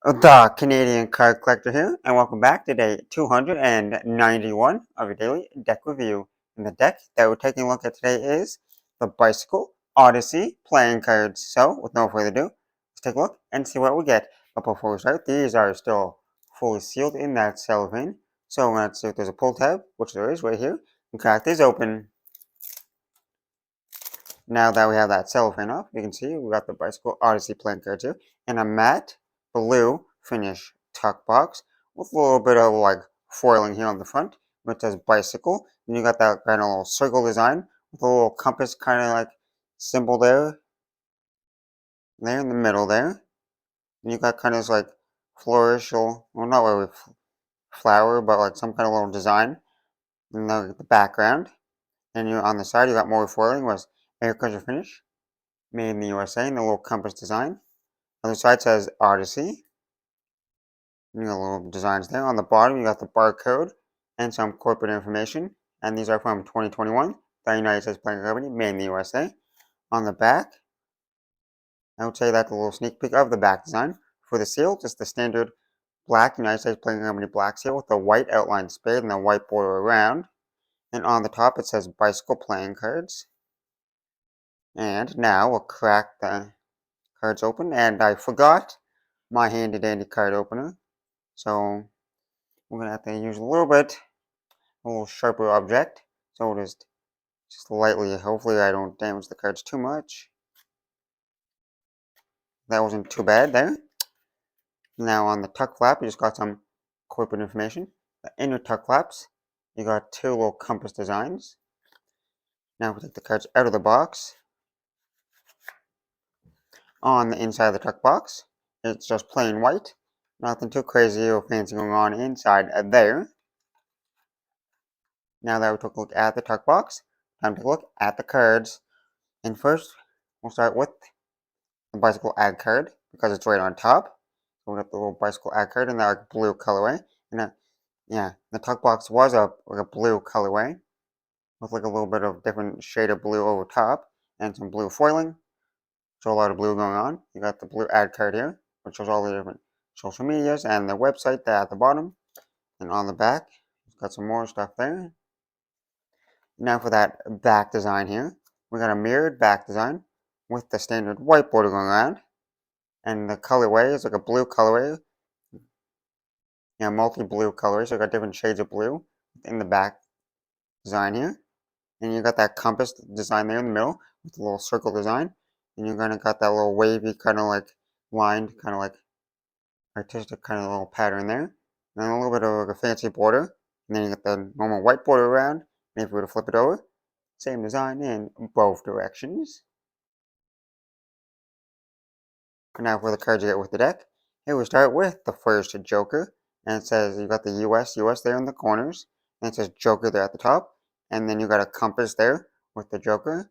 The Canadian Card Collector here, and welcome back to day 291 of your daily deck review. And the deck that we're taking a look at today is the Bicycle Odyssey playing cards. So, with no further ado, let's take a look and see what we get. But before we start, these are still fully sealed in that cellophane. So, let's see if there's a pull tab, which there is right here. And crack these open. Now that we have that cellophane off, you can see we got the Bicycle Odyssey playing cards here in a matte blue finish tuck box with a little bit of like foiling here on the front, which says Bicycle. And you got that kind of little circle design with a little compass kind of like symbol there in the middle there. And you got kind of this like flourish, well, not really flower, but like some kind of little design in the background. And you on the side, you got more foiling, was agriculture finish, made in the USA, and the little compass design. On the side says Odyssey. You got little designs there. On the bottom, you got the barcode and some corporate information. And these are from 2021, the United States Playing Company, made in the USA. On the back, I would say that's a little sneak peek of the back design. For the seal, just the standard black United States Playing Company black seal with the white outline spade and the white border around. And on the top, it says Bicycle Playing Cards. And now we'll crack the cards open. And I forgot my handy dandy card opener. So we're going to have to use a little sharper object. So just lightly, hopefully I don't damage the cards too much. That wasn't too bad there. Now on the tuck flap, you just got some corporate information. The inner tuck flaps, you got two little compass designs. Now we take the cards out of the box. On the inside of the tuck box, it's just plain white. Nothing too crazy or fancy going on inside there. Now that we took a look at the tuck box, time to look at the cards. And first, we'll start with the bicycle ad card because it's right on top. So we got the little bicycle ad card in that like blue colorway. And the tuck box was like a blue colorway with like a little bit of different shade of blue over top and some blue foiling. So a lot of blue going on. You got the blue ad card here, which shows all the different social medias and the website there at the bottom. And on the back, it's got some more stuff there. Now for that back design here, we got a mirrored back design with the standard white border going around. And the colorway is like a blue colorway. Yeah, multi-blue colorway, so you got different shades of blue in the back design here. And you got that compass design there in the middle with a little circle design. And you're gonna got that little wavy kind of like lined, kind of like artistic kind of little pattern there. And then a little bit of like a fancy border. And then you got the normal white border around. And if we were to flip it over, same design in both directions. Now for the cards you get with the deck. Here we start with the first Joker. And it says you got the US there in the corners. And it says Joker there at the top. And then you got a compass there with the Joker.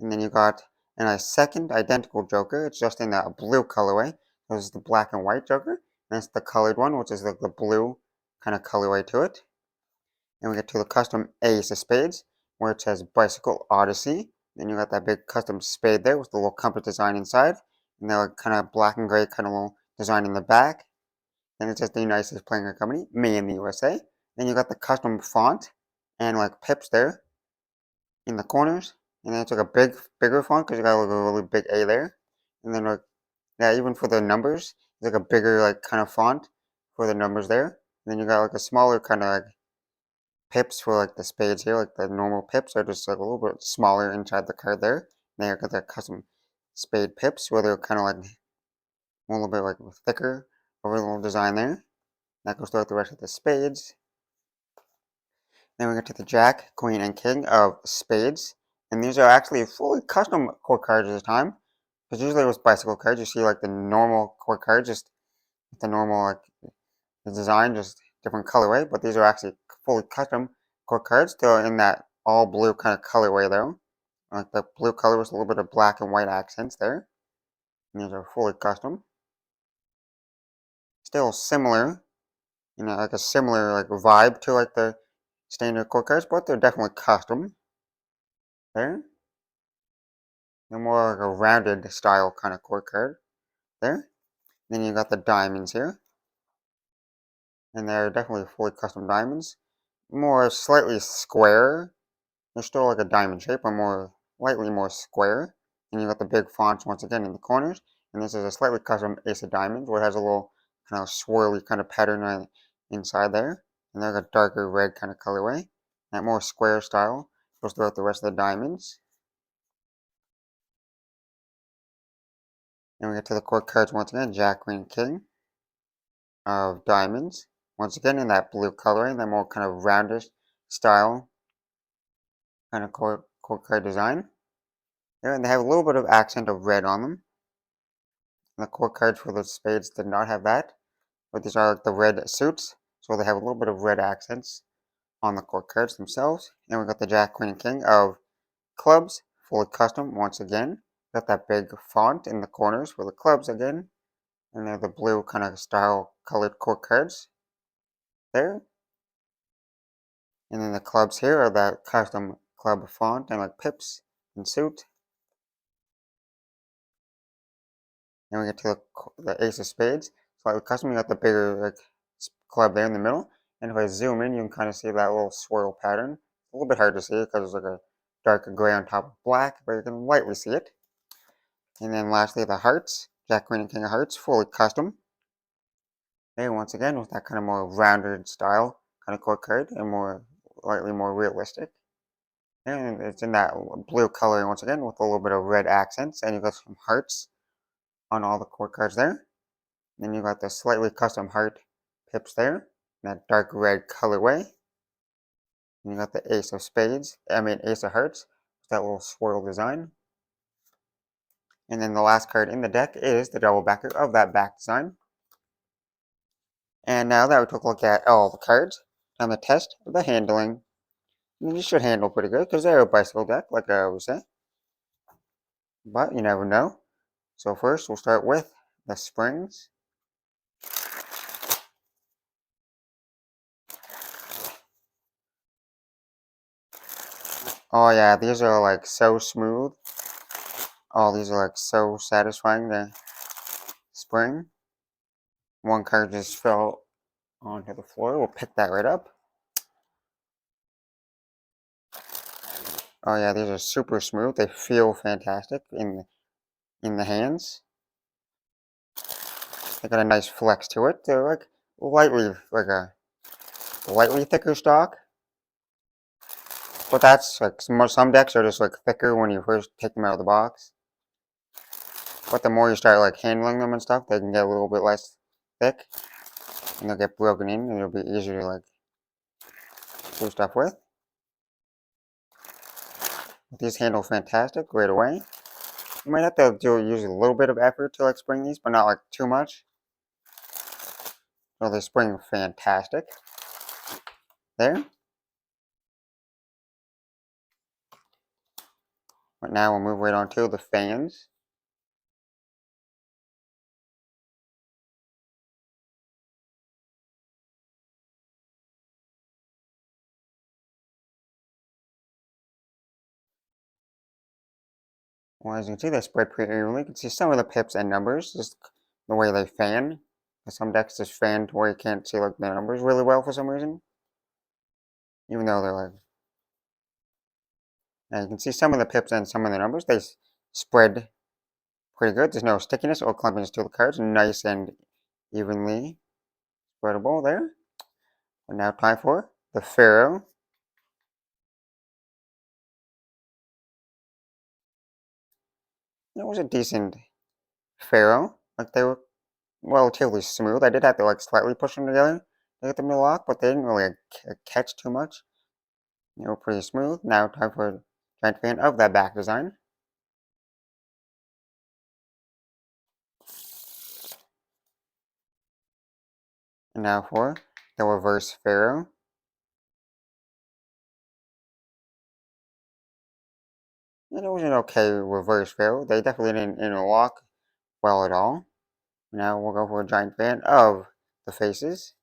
And then you got a second identical Joker. It's just in a blue colorway. This is the black and white Joker. And it's the colored one, which is like the blue kind of colorway to it. And we get to the custom Ace of Spades, where it says Bicycle Odyssey. Then you got that big custom spade there with the little compass design inside. And the kind of black and gray kind of little design in the back. Then it says the United States Playing Company, made in the USA. Then you got the custom font and like pips there in the corners. And then it's like a bigger font because you got like a really big A there. And then like, yeah, even for the numbers, it's like a bigger like kind of font for the numbers there. And then you got like a smaller kind of like pips for like the spades here, like the normal pips are just like a little bit smaller inside the card there. And they got the custom spade pips where they're kind of like a little bit like thicker over the little design there. That goes throughout the rest of the spades. Then we get to the Jack, Queen, and King of Spades. And these are actually fully custom court cards this time. Because usually with bicycle cards, you see like the normal court cards, just the normal like the design, just different colorway. But these are actually fully custom court cards. They're in that all blue kind of colorway though. Like the blue color with a little bit of black and white accents there. And these are fully custom. Still similar, like a similar like vibe to like the standard court cards, but they're definitely custom. There. They're more like a rounded style kind of court card. There. Then you got the diamonds here, and they're definitely fully custom diamonds. More slightly square. They're still like a diamond shape, but more slightly more square. And you got the big fonts once again in the corners. And this is a slightly custom Ace of Diamonds, where it has a little kind of swirly kind of pattern inside there. And they're like a darker red kind of colorway. That more square style goes throughout the rest of the diamonds. And we get to the core cards once again, Jack, Queen, King of Diamonds. Once again in that blue coloring, that more kind of roundish style kind of core card design. There, and they have a little bit of accent of red on them. And the core cards for the spades did not have that, but these are like the red suits, so they have a little bit of red accents on the core cards themselves. And we got the Jack, Queen, and King of Clubs, fully custom once again. Got that big font in the corners for the clubs again, and they're the blue kind of style colored core cards there. And then the clubs here are that custom club font and like pips and suit. And we get to the Ace of Spades. Slightly custom, you got the bigger like club there in the middle. And if I zoom in, you can kind of see that little swirl pattern. A little bit hard to see because it's like a darker gray on top of black, but you can lightly see it. And then lastly, the hearts. Jack, Queen, and King of Hearts, fully custom. There, once again, with that kind of more rounded style kind of core card and more slightly more realistic. And it's in that blue color once again with a little bit of red accents. And you got some hearts on all the core cards there. Then you got the slightly custom heart pips there, that dark red colorway. And you got the Ace of Spades, Ace of Hearts, with that little swirl design. And then the last card in the deck is the double backer of that back design. And now that we took a look at all the cards, on the test of the handling, you should handle pretty good because they're a bicycle deck, like I always say. But you never know. So first, we'll start with the springs. Oh yeah, these are like so smooth. Oh, these are like so satisfying. The spring. One card just fell onto the floor. We'll pick that right up. Oh yeah, these are super smooth. They feel fantastic in the hands. They got a nice flex to it. They're like a lightly thicker stock. But that's like some decks are just like thicker when you first take them out of the box. But the more you start like handling them and stuff, they can get a little bit less thick, and they'll get broken in, and it'll be easier to like do stuff with. These handle fantastic right away. You might have to use a little bit of effort to like spring these, but not like too much. So they spring fantastic. There. But now we'll move right on to the fans. Well, as you can see, they spread pretty evenly. You can see some of the pips and numbers, just the way they fan. Some decks just fan to where you can't see like the numbers really well for some reason. Even though they're like, now you can see some of the pips and some of the numbers, they spread pretty good. There's no stickiness or clumpiness to the cards. Nice and evenly spreadable there. And now time for the Pharaoh. It was a decent Pharaoh. Like they were relatively smooth. I did have to like slightly push them together to get them to lock, but they didn't really catch too much. They were pretty smooth. Now time for a giant fan of that back design. And now for the reverse Pharaoh. And it was an okay reverse Pharaoh. They definitely didn't interlock well at all. Now we'll go for a giant fan of the faces.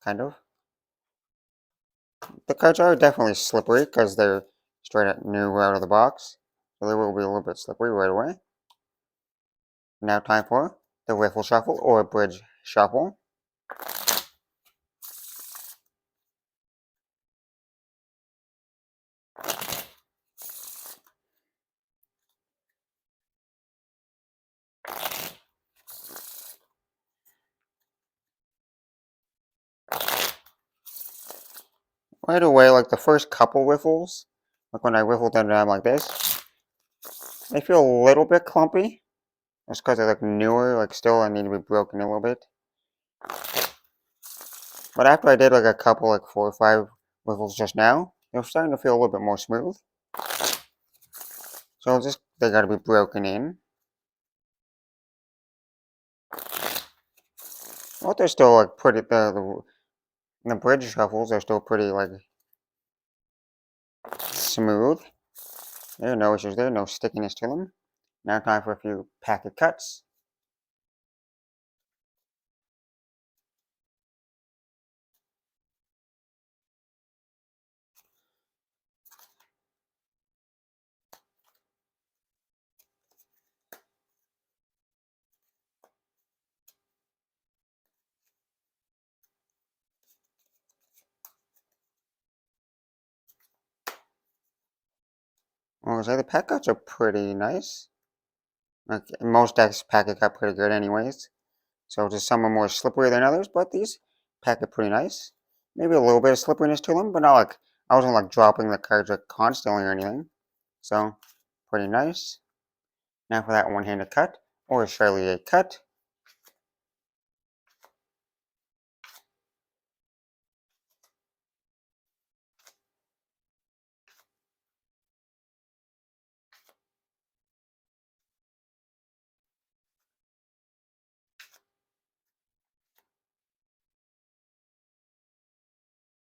Kind of. The cards are definitely slippery because they're straight up new out of the box. So they will be a little bit slippery right away. Now time for the riffle shuffle or bridge shuffle. Right away, like the first couple riffles, like when I riffle them down like this, they feel a little bit clumpy. That's because they're like newer, like still I need to be broken a little bit. But after I did like a couple, like 4 or 5 riffles just now, they're starting to feel a little bit more smooth. So just, they gotta be broken in. Well, they're still like pretty, the bridge shuffles are still pretty like smooth. There are no issues there, no stickiness to them. Now time for a few packet cuts. Well, the packet cuts are pretty nice. Like most decks packet cut pretty good anyways. So just some are more slippery than others, but these packet pretty nice. Maybe a little bit of slipperiness to them, but not like, I wasn't like dropping the cards like constantly or anything. So, pretty nice. Now for that one-handed cut, or a Charlier cut.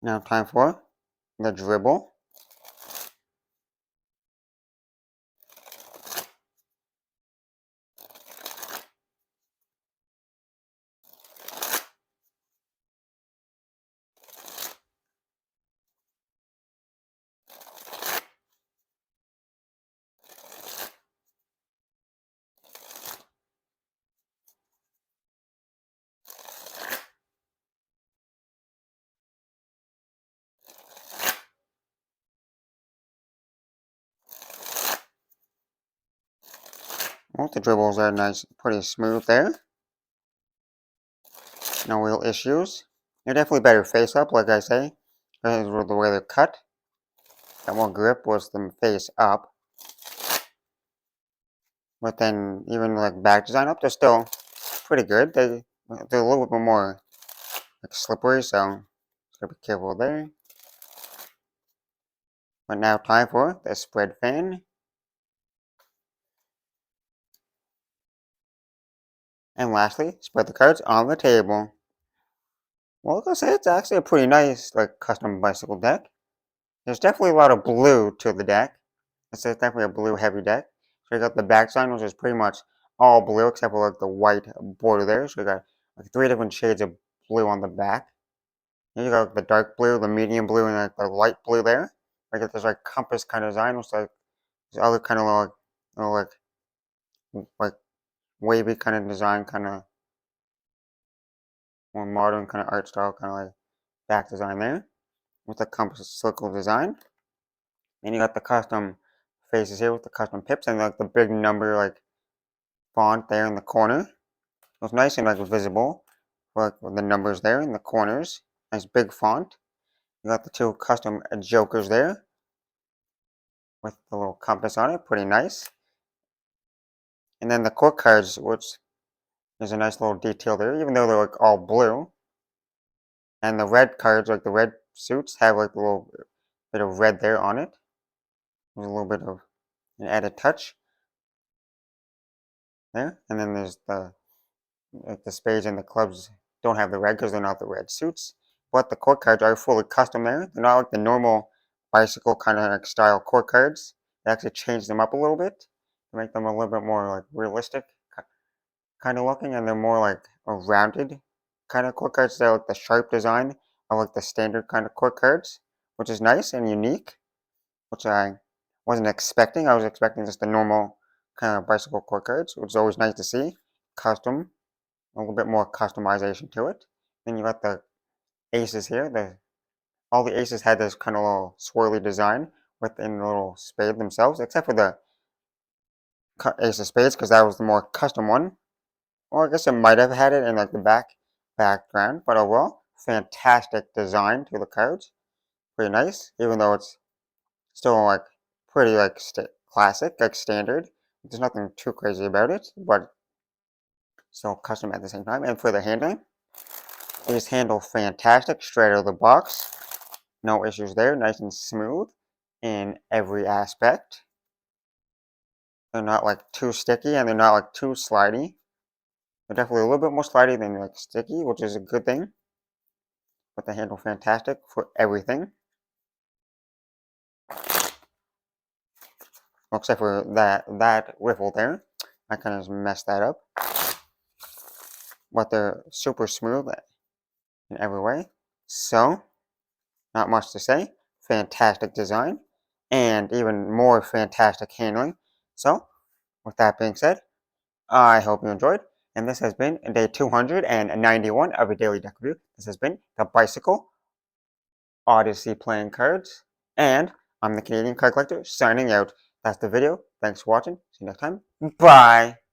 Now time for the dribble. Well, the dribbles are nice, pretty smooth there. No real issues. They're definitely better face up, like I say, because of the way they're cut. Got more grip was them face up. But then even like back design up, they're still pretty good. They're a little bit more like slippery, so gotta be careful there. But now time for the spread fan. And lastly, spread the cards on the table. Well, like I say, it's actually a pretty nice like custom bicycle deck. There's definitely a lot of blue to the deck. It's definitely a blue heavy deck. So you got the back sign, which is pretty much all blue except for like the white border there. So you got like 3 different shades of blue on the back. Then you got like, the dark blue, the medium blue, and like the light blue there. Like this like compass kind of design, which like this other kind of like wavy kind of design, kind of more modern kind of art style, kind of like back design there with the compass circle design. Then you got the custom faces here with the custom pips and like the big number like font there in the corner. It's nice and like visible, like with the numbers there in the corners. Nice big font. You got the 2 custom jokers there with the little compass on it, pretty nice. And then the court cards, which there's a nice little detail there, even though they're like all blue. And the red cards, like the red suits, have like a little bit of red there on it. There's a little bit of an added touch there. And then there's like the spades and the clubs don't have the red because they're not the red suits. But the court cards are fully custom there. They're not like the normal bicycle kind of like style court cards. They actually change them up a little bit to make them a little bit more like realistic kind of looking, and they're more like a rounded kind of court cards. They're like the sharp design of like the standard kind of court cards, which is nice and unique, which I wasn't expecting. I was expecting just the normal kind of bicycle core cards, which is always nice to see. Custom, a little bit more customization to it. Then you got the aces here. All the aces had this kind of little swirly design within the little spade themselves, except for the ace of spades, because that was the more custom one. Or I guess it might have had it in like the background, but overall, fantastic design to the cards. Pretty nice, even though it's still like pretty like classic, like standard. There's nothing too crazy about it, but still custom at the same time. And for the handling, these handle fantastic, straight out of the box. No issues there, nice and smooth in every aspect. They're not like too sticky and they're not like too slidey. They're definitely a little bit more slidey than like sticky, which is a good thing. But they handle fantastic for everything. Well, except for that riffle there. I kind of just messed that up. But they're super smooth in every way. So, not much to say. Fantastic design. And even more fantastic handling. So, with that being said, I hope you enjoyed. And this has been day 291 of a daily deck review. This has been the Bicycle Odyssey playing cards. And I'm the Canadian Card Collector signing out. That's the video. Thanks for watching. See you next time. Bye.